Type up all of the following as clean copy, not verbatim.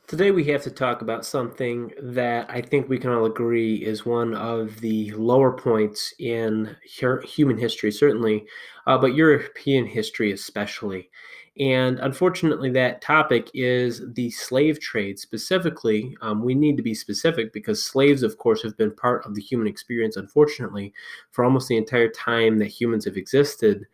Today we have to talk about something that I think we can all agree is one of the lower points in human history, certainly, but European history especially. And unfortunately, that topic is the slave trade. Specifically, we need to be specific because slaves, of course, have been part of the human experience, unfortunately, for almost the entire time that humans have existed.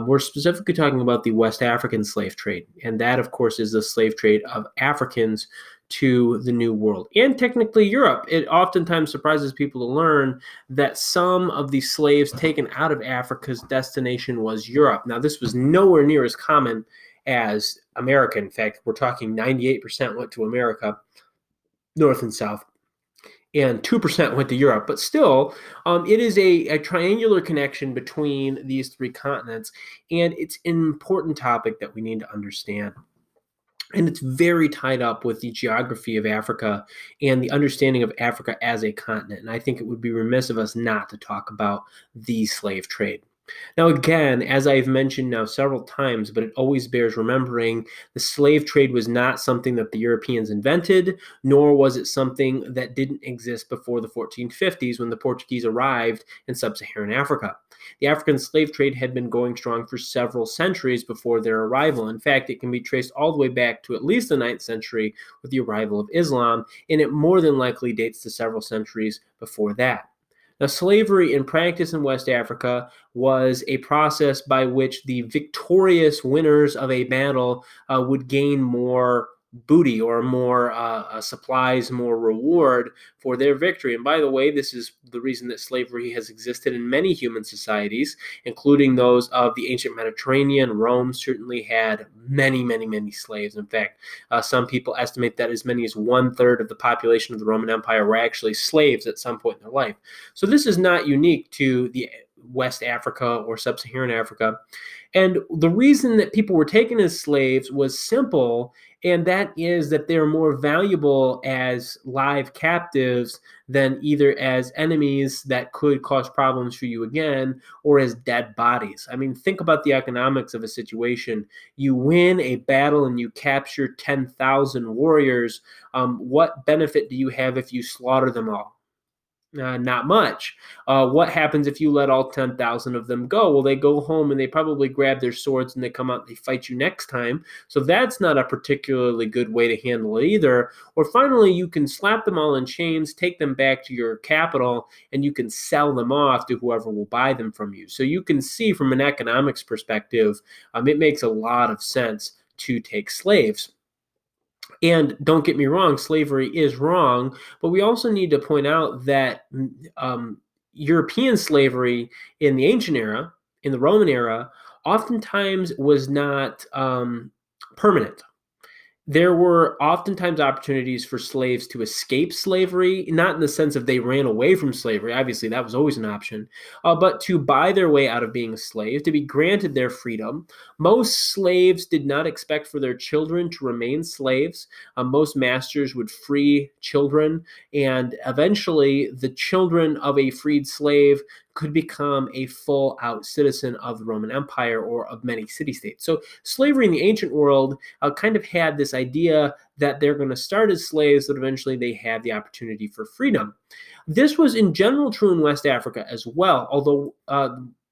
We're specifically talking about the West African slave trade, and that, of course, is the slave trade of Africans to the New World and technically Europe. It oftentimes surprises people to learn that some of the slaves taken out of Africa's destination was Europe. Now, this was nowhere near as common as America. In fact, we're talking 98% went to America, North and South, and 2% went to Europe. But still, it is a triangular connection between these three continents, and it's an important topic that we need to understand. And it's very tied up with the geography of Africa and the understanding of Africa as a continent. And I think it would be remiss of us not to talk about the slave trade. Now, again, as I've mentioned now several times, but it always bears remembering, the slave trade was not something that the Europeans invented, nor was it something that didn't exist before the 1450s when the Portuguese arrived in sub-Saharan Africa. The African slave trade had been going strong for several centuries before their arrival. In fact, it can be traced all the way back to at least the 9th century with the arrival of Islam, and it more than likely dates to several centuries before that. Now, slavery in practice in West Africa was a process by which the victorious winners of a battle would gain more booty or more supplies, more reward for their victory. And by the way, this is the reason that slavery has existed in many human societies, including those of the ancient Mediterranean. Rome certainly had many, many, many slaves. In fact, some people estimate that as many as 1/3 of the population of the Roman Empire were actually slaves at some point in their life. So this is not unique to the West Africa or Sub-Saharan Africa. And the reason that people were taken as slaves was simple, and that is that they're more valuable as live captives than either as enemies that could cause problems for you again or as dead bodies. I mean, think about the economics of a situation. You win a battle and you capture 10,000 warriors. What benefit do you have if you slaughter them all? Not much. What happens if you let all 10,000 of them go? Well, they go home and they probably grab their swords and they come out and they fight you next time. So that's not a particularly good way to handle it either. Or finally, you can slap them all in chains, take them back to your capital, and you can sell them off to whoever will buy them from you. So you can see from an economics perspective, it makes a lot of sense to take slaves. And don't get me wrong, slavery is wrong, but we also need to point out that European slavery in the ancient era, in the Roman era, oftentimes was not permanent. There were oftentimes opportunities for slaves to escape slavery, not in the sense of they ran away from slavery. Obviously, that was always an option, but to buy their way out of being a slave, to be granted their freedom. Most slaves did not expect for their children to remain slaves. Most masters would free children, and eventually, the children of a freed slave could become a full out citizen of the Roman Empire or of many city states. So, slavery in the ancient world kind of had this idea that they're going to start as slaves, but eventually they have the opportunity for freedom. This was in general true in West Africa as well, although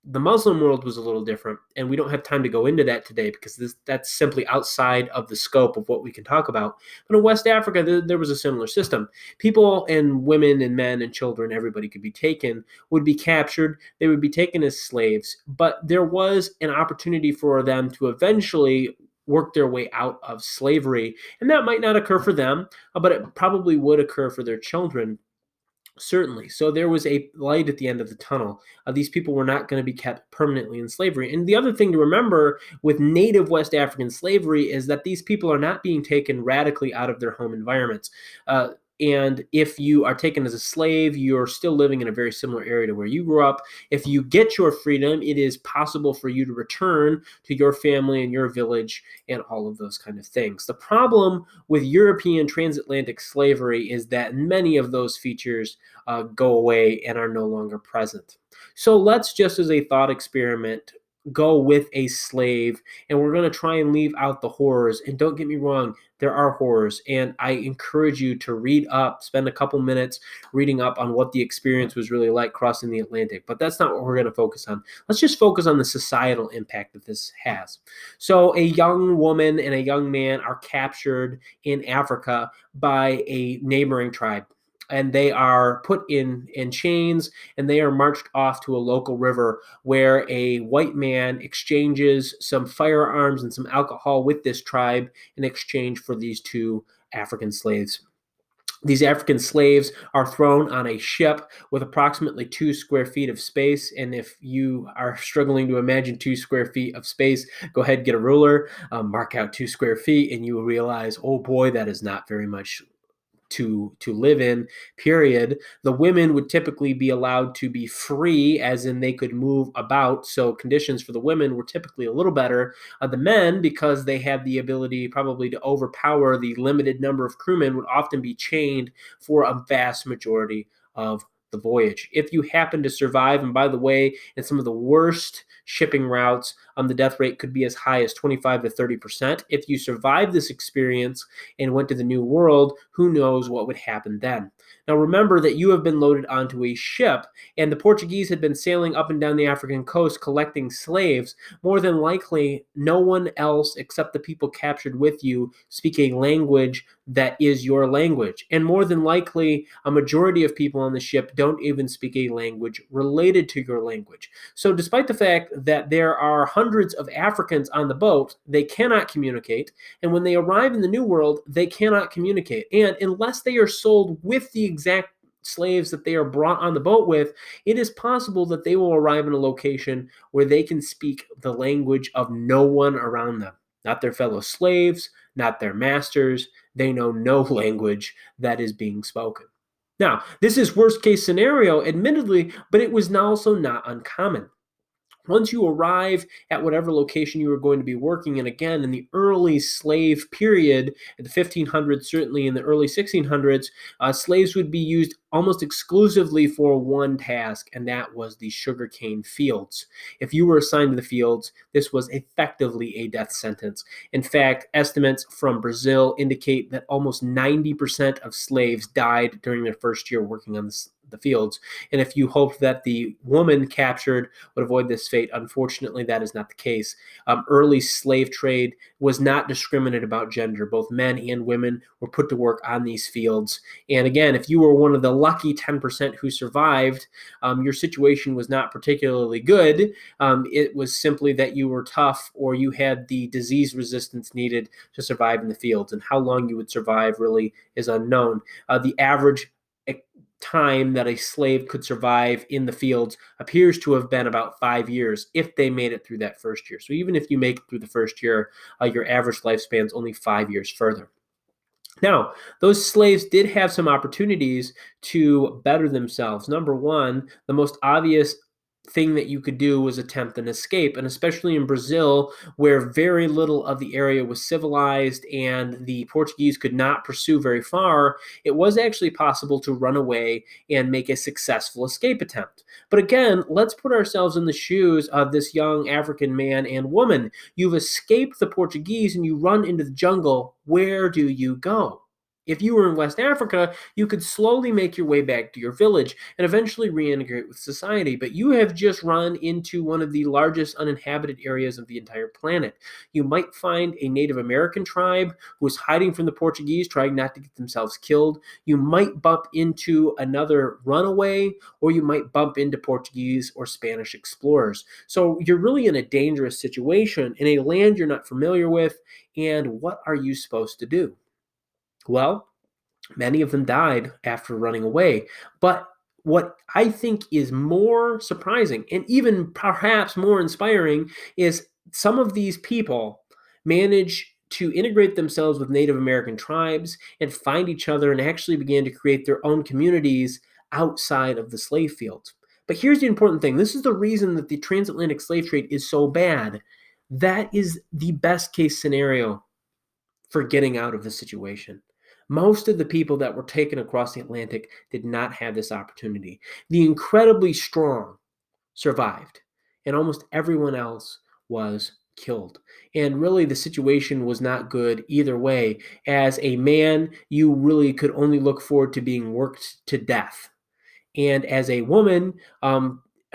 the Muslim world was a little different, and we don't have time to go into that today because that's simply outside of the scope of what we can talk about. But in West Africa, there was a similar system. People and women and men and children, everybody could be taken, would be captured. They would be taken as slaves, but there was an opportunity for them to eventually work their way out of slavery. And that might not occur for them, but it probably would occur for their children. Certainly. So there was a light at the end of the tunnel. These people were not going to be kept permanently in slavery. And the other thing to remember with native West African slavery is that these people are not being taken radically out of their home environments. And if you are taken as a slave, you're still living in a very similar area to where you grew up. If you get your freedom, it is possible for you to return to your family and your village and all of those kind of things. The problem with European transatlantic slavery is that many of those features go away and are no longer present. So let's just as a thought experiment go with a slave, and we're going to try and leave out the horrors. And don't get me wrong, there are horrors, and I encourage you to read up, spend a couple minutes reading up on what the experience was really like crossing the Atlantic. But that's not what we're going to focus on. Let's just focus on the societal impact that this has. So a young woman and a young man are captured in Africa by a neighboring tribe, and they are put in chains, and they are marched off to a local river where a white man exchanges some firearms and some alcohol with this tribe in exchange for these two African slaves. These African slaves are thrown on a ship with approximately 2 square feet of space. And if you are struggling to imagine 2 square feet of space, go ahead, get a ruler, mark out 2 square feet, and you will realize, oh boy, that is not very much to live in, period. The women would typically be allowed to be free, as in they could move about. So conditions for the women were typically a little better. The men, because they had the ability probably to overpower the limited number of crewmen, would often be chained for a vast majority of the voyage. If you happen to survive, and by the way, in some of the worst shipping routes, the death rate could be as high as 25 to 30%. If you survive this experience and went to the New World, who knows what would happen then. Now remember that you have been loaded onto a ship, and the Portuguese had been sailing up and down the African coast collecting slaves. More than likely, no one else except the people captured with you speak a language that is your language. And more than likely, a majority of people on the ship don't even speak a language related to your language. So despite the fact that there are hundreds of Africans on the boat, they cannot communicate. And when they arrive in the New World, they cannot communicate. And unless they are sold with the exact slaves that they are brought on the boat with, it is possible that they will arrive in a location where they can speak the language of no one around them. Not their fellow slaves, not their masters. They know no language that is being spoken. Now, this is worst case scenario, admittedly, but it was also not uncommon. Once you arrive at whatever location you are going to be working in, again, in the early slave period, in the 1500s, certainly in the early 1600s, slaves would be used almost exclusively for one task, and that was the sugarcane fields. If you were assigned to the fields, this was effectively a death sentence. In fact, estimates from Brazil indicate that almost 90% of slaves died during their first year working on the fields. And if you hoped that the woman captured would avoid this fate, unfortunately, that is not the case. Early slave trade was not discriminate about gender. Both men and women were put to work on these fields. And again, if you were one of the lucky 10% who survived, your situation was not particularly good. It was simply that you were tough, or you had the disease resistance needed to survive in the fields. And how long you would survive really is unknown. The average time that a slave could survive in the fields appears to have been about 5 years if they made it through that first year. So even if you make it through the first year, your average lifespan is only 5 years further. Now, those slaves did have some opportunities to better themselves. Number one, the most obvious thing that you could do was attempt an escape. And especially in Brazil, where very little of the area was civilized and the Portuguese could not pursue very far, it was actually possible to run away and make a successful escape attempt. But again, let's put ourselves in the shoes of this young African man and woman. You've escaped the Portuguese and you run into the jungle. Where do you go? If you were in West Africa, you could slowly make your way back to your village and eventually reintegrate with society. But you have just run into one of the largest uninhabited areas of the entire planet. You might find a Native American tribe who is hiding from the Portuguese, trying not to get themselves killed. You might bump into another runaway, or you might bump into Portuguese or Spanish explorers. So you're really in a dangerous situation in a land you're not familiar with. And what are you supposed to do? Well, many of them died after running away. But what I think is more surprising and even perhaps more inspiring is some of these people manage to integrate themselves with Native American tribes and find each other and actually began to create their own communities outside of the slave fields. But here's the important thing. This is the reason that the transatlantic slave trade is so bad. That is the best case scenario for getting out of the situation. Most of the people that were taken across the Atlantic did not have this opportunity. The incredibly strong survived. and almost everyone else was killed. And really, the situation was not good either way. As a man, you really could only look forward to being worked to death. And as a woman,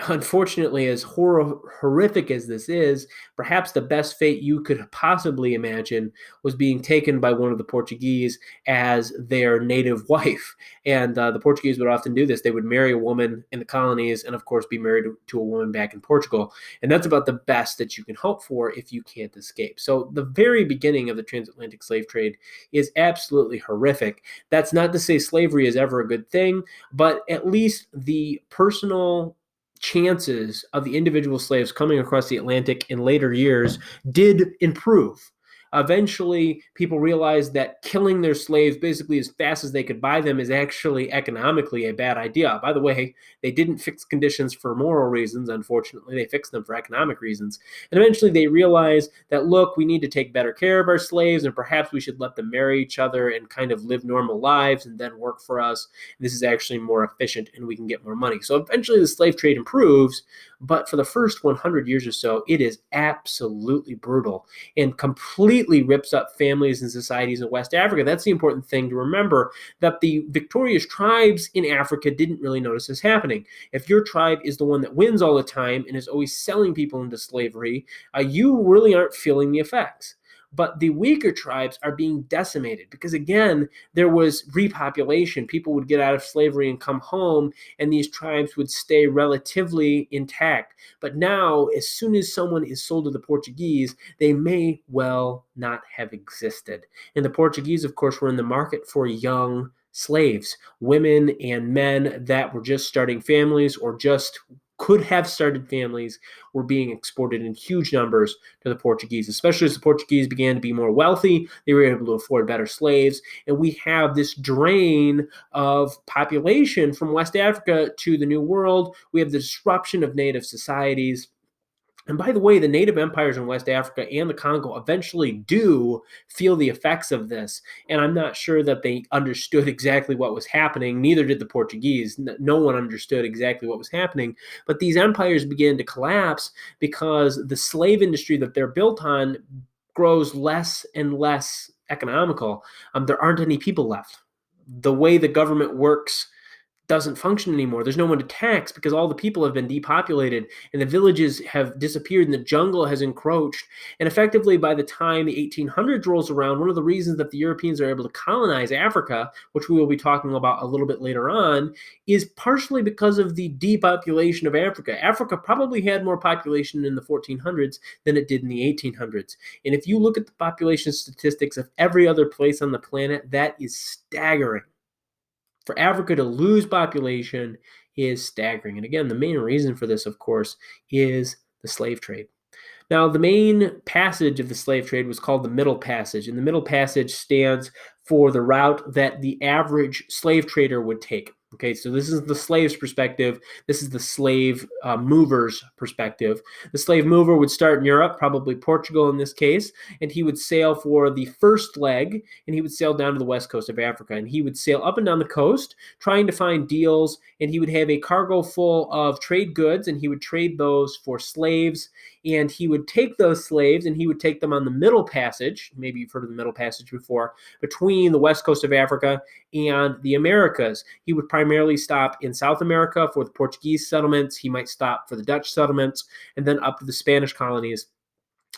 unfortunately, as horrific as this is, perhaps the best fate you could possibly imagine was being taken by one of the Portuguese as their native wife. And the Portuguese would often do this. They would marry a woman in the colonies and, of course, be married to a woman back in Portugal. And that's about the best that you can hope for if you can't escape. So the very beginning of the transatlantic slave trade is absolutely horrific. That's not to say slavery is ever a good thing, but at least the personal chances of the individual slaves coming across the Atlantic in later years did improve. Eventually, people realized that killing their slaves basically as fast as they could buy them is actually economically a bad idea. By the way, they didn't fix conditions for moral reasons, unfortunately. They fixed them for economic reasons. And eventually, they realized that, look, we need to take better care of our slaves, and perhaps we should let them marry each other and kind of live normal lives and then work for us. This is actually more efficient and we can get more money. So eventually, the slave trade improves, but for the first 100 years or so, it is absolutely brutal and completely rips up families and societies in West Africa. That's the important thing to remember, that the victorious tribes in Africa didn't really notice this happening. If your tribe is the one that wins all the time and is always selling people into slavery, you really aren't feeling the effects. But the weaker tribes are being decimated because, again, there was repopulation. People would get out of slavery and come home, and these tribes would stay relatively intact. But now, as soon as someone is sold to the Portuguese, they may well not have existed. And the Portuguese, of course, were in the market for young slaves, women and men that were just starting families or just could have started families were being exported in huge numbers to the Portuguese, especially as the Portuguese began to be more wealthy. They were able to afford better slaves. And we have this drain of population from West Africa to the New World. We have the disruption of native societies. And by the way, the native empires in West Africa and the Congo eventually do feel the effects of this. And I'm not sure that they understood exactly what was happening. Neither did the Portuguese. No one understood exactly what was happening. But these empires began to collapse because the slave industry that they're built on grows less and less economical. There aren't any people left. The way the government works doesn't function anymore. There's no one to tax because all the people have been depopulated and the villages have disappeared and the jungle has encroached. And effectively, by the time the 1800s rolls around, one of the reasons that the Europeans are able to colonize Africa, which we will be talking about a little bit later on, is partially because of the depopulation of Africa. Africa probably had more population in the 1400s than it did in the 1800s. And if you look at the population statistics of every other place on the planet, that is staggering. For Africa to lose population is staggering. And again, the main reason for this, of course, is the slave trade. Now, the main passage of the slave trade was called the Middle Passage, and the Middle Passage stands for the route that the average slave trader would take. Okay, so this is the slave's perspective. This is the slave mover's perspective. The slave mover would start in Europe, probably Portugal in this case, and he would sail for the first leg, and he would sail down to the west coast of Africa, and he would sail up and down the coast trying to find deals, and he would have a cargo full of trade goods, and he would trade those for slaves, and he would take those slaves and he would take them on the Middle Passage. Maybe you've heard of the Middle Passage before, between the west coast of Africa and the Americas. He would primarily stop in South America for the Portuguese settlements. He might stop for the Dutch settlements, and then up to the Spanish colonies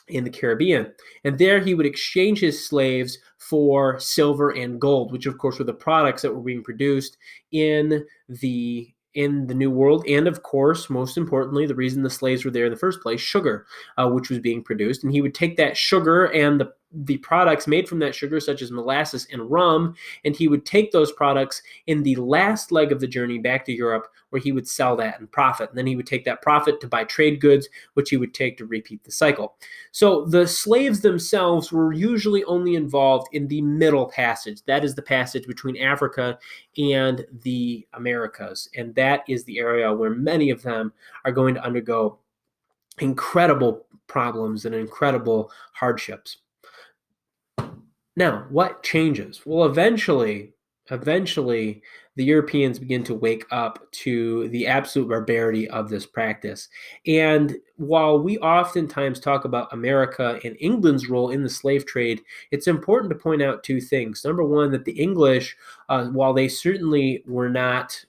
in the Caribbean. And there he would exchange his slaves for silver and gold, which of course were the products that were being produced in the New World. And of course, most importantly, the reason the slaves were there in the first place, sugar, which was being produced. And he would take that sugar and the products made from that sugar, such as molasses and rum, and he would take those products in the last leg of the journey back to Europe, where he would sell that and profit. And then he would take that profit to buy trade goods, which he would take to repeat the cycle. So the slaves themselves were usually only involved in the Middle Passage. That is the passage between Africa and the Americas. And that is the area where many of them are going to undergo incredible problems and incredible hardships. Now, what changes? Well, eventually, eventually the Europeans begin to wake up to the absolute barbarity of this practice. And while we oftentimes talk about America and England's role in the slave trade, it's important to point out two things. Number one, that the English, while they certainly were not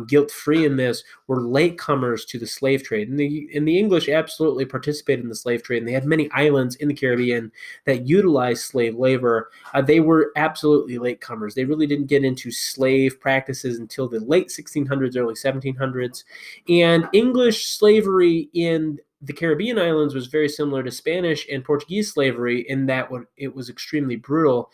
guilt-free in this, were latecomers to the slave trade. And the English absolutely participated in the slave trade, and they had many islands in the Caribbean that utilized slave labor. They were absolutely latecomers. They really didn't get into slave practices until the late 1600s, early 1700s. And English slavery in the Caribbean islands was very similar to Spanish and Portuguese slavery in that it was extremely brutal.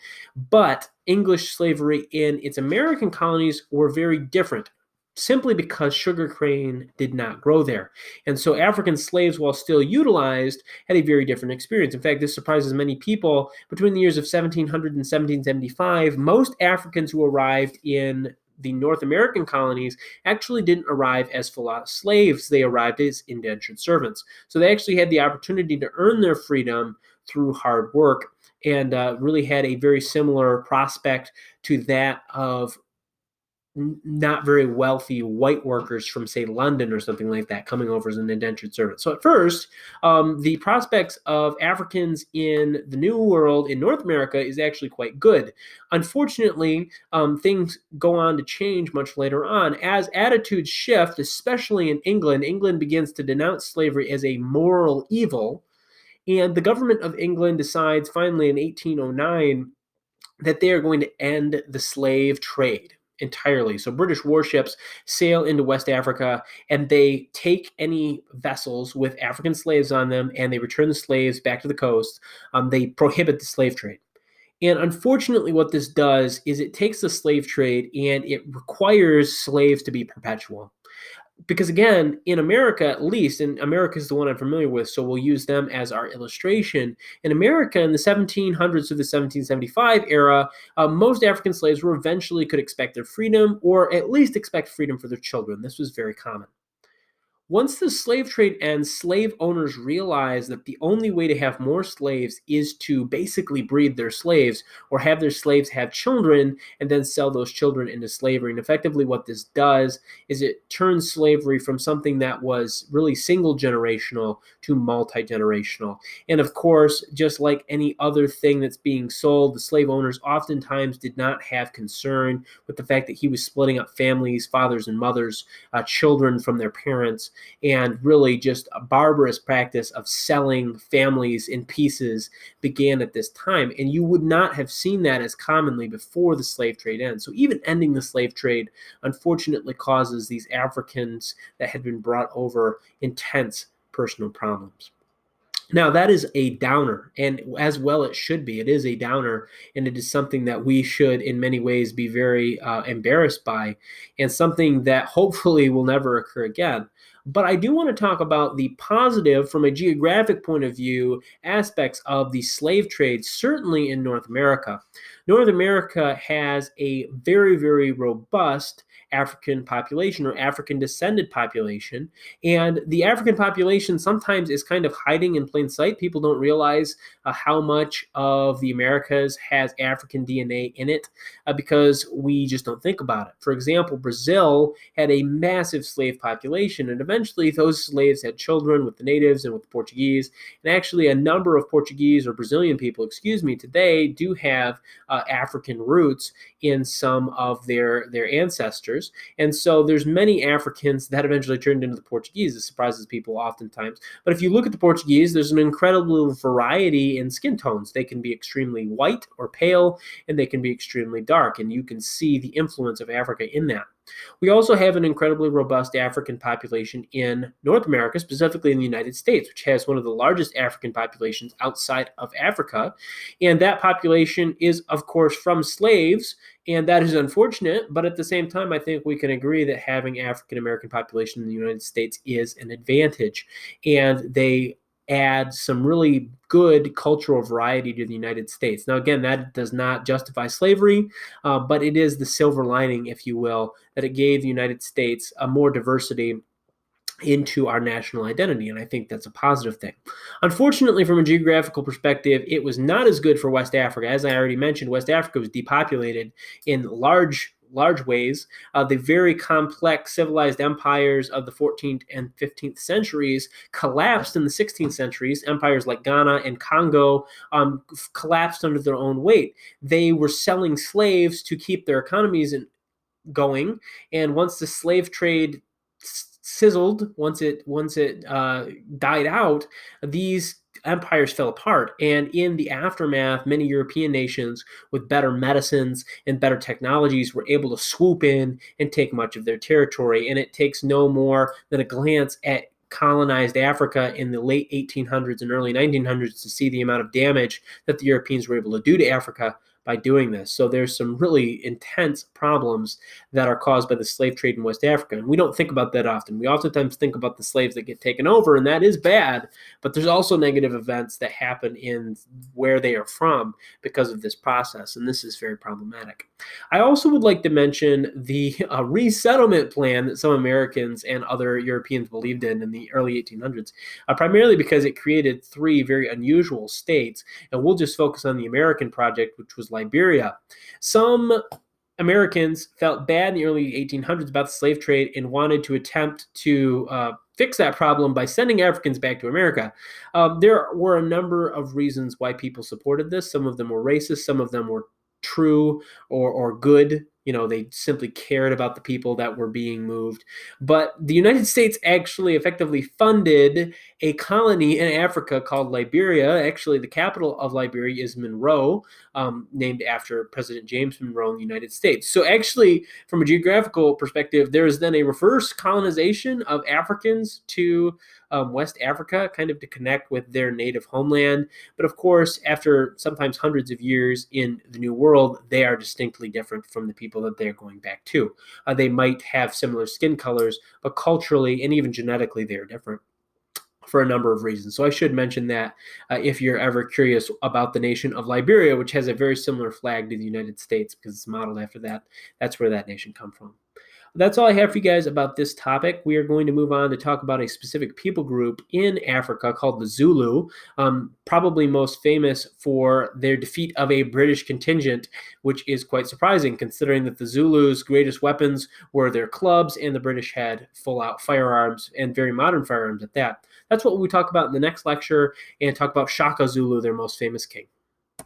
But English slavery in its American colonies were very different, simply because sugarcane did not grow there. And so African slaves, while still utilized, had a very different experience. In fact, this surprises many people. Between the years of 1700 and 1775, most Africans who arrived in the North American colonies actually didn't arrive as full slaves. They arrived as indentured servants. So they actually had the opportunity to earn their freedom through hard work, and really had a very similar prospect to that of not very wealthy white workers from, say, London or something like that coming over as an indentured servant. So at first, the prospects of Africans in the New World in North America is actually quite good. Unfortunately, things go on to change much later on. As attitudes shift, especially in England, England begins to denounce slavery as a moral evil. And the government of England decides finally in 1809 that they are going to end the slave trade entirely. So British warships sail into West Africa, and they take any vessels with African slaves on them, and they return the slaves back to the coast. They prohibit the slave trade. And unfortunately, what this does is it takes the slave trade and it requires slaves to be perpetual. Because again, in America at least, and America is the one I'm familiar with, so we'll use them as our illustration. In America, in the 1700s to the 1775 era, most African slaves were eventually could expect their freedom, or at least expect freedom for their children. This was very common. Once the slave trade ends, slave owners realize that the only way to have more slaves is to basically breed their slaves, or have their slaves have children and then sell those children into slavery. And effectively, what this does is it turns slavery from something that was really single generational to multi generational. And of course, just like any other thing that's being sold, the slave owners oftentimes did not have concern with the fact that he was splitting up families, fathers and mothers, children from their parents, and really just a barbarous practice of selling families in pieces began at this time. And you would not have seen that as commonly before the slave trade ends. So even ending the slave trade, unfortunately, causes these Africans that had been brought over intense personal problems. Now, that is a downer, and as well it should be. It is a downer, and it is something that we should, in many ways, be very embarrassed by, and something that hopefully will never occur again. But I do want to talk about the positive, from a geographic point of view, aspects of the slave trade, certainly in North America. North America has a very, very robust African population, or African descended population. And the African population sometimes is kind of hiding in plain sight. People don't realize how much of the Americas has African DNA in it, because we just don't think about it. For example, Brazil had a massive slave population, and eventually those slaves had children with the natives and with the Portuguese. And actually, a number of Portuguese, or Brazilian people, excuse me, today do have African roots in some of their ancestors. And so there's many Africans that eventually turned into the Portuguese. It surprises people oftentimes. But if you look at the Portuguese, there's an incredible variety in skin tones. They can be extremely white or pale, and they can be extremely dark. And you can see the influence of Africa in that. We also have an incredibly robust African population in North America, specifically in the United States, which has one of the largest African populations outside of Africa. And that population is, of course, from slaves, and that is unfortunate. But at the same time, I think we can agree that having African American population in the United States is an advantage, and they add some really good cultural variety to the United States. Now, again, that does not justify slavery, but it is the silver lining, if you will, that it gave the United States a more diversity into our national identity, and I think that's a positive thing. Unfortunately, from a geographical perspective, it was not as good for West Africa. As I already mentioned, West Africa was depopulated in large ways. The very complex civilized empires of the 14th and 15th centuries collapsed in the 16th centuries. Empires like Ghana and Congo collapsed under their own weight. They were selling slaves to keep their economies going, and once the slave trade sizzled, once it died out, these empires fell apart. And in the aftermath, many European nations with better medicines and better technologies were able to swoop in and take much of their territory. And it takes no more than a glance at colonized Africa in the late 1800s and early 1900s to see the amount of damage that the Europeans were able to do to Africa by doing this. So there's some really intense problems that are caused by the slave trade in West Africa. And we don't think about that often. We oftentimes think about the slaves that get taken over, and that is bad, but there's also negative events that happen in where they are from because of this process, and this is very problematic. I also would like to mention the resettlement plan that some Americans and other Europeans believed in the early 1800s, primarily because it created three very unusual states, and we'll just focus on the American project, which was Liberia. Some Americans felt bad in the early 1800s about the slave trade and wanted to attempt to fix that problem by sending Africans back to America. There were a number of reasons why people supported this. Some of them were racist, some of them were true or good. They simply cared about the people that were being moved. But the United States actually effectively funded a colony in Africa called Liberia. Actually, the capital of Liberia is Monroe, named after President James Monroe in the United States. So actually, from a geographical perspective, there is then a reverse colonization of Africans to West Africa, kind of to connect with their native homeland. But of course, after sometimes hundreds of years in the New World, they are distinctly different from the people that they're going back to. They might have similar skin colors, but culturally and even genetically, they are different for a number of reasons. So I should mention that if you're ever curious about the nation of Liberia, which has a very similar flag to the United States because it's modeled after that, that's where that nation comes from. That's all I have for you guys about this topic. We are going to move on to talk about a specific people group in Africa called the Zulu, probably most famous for their defeat of a British contingent, which is quite surprising considering that the Zulus' greatest weapons were their clubs and the British had full-out firearms and very modern firearms at that. That's what we talk about in the next lecture and talk about Shaka Zulu, their most famous king.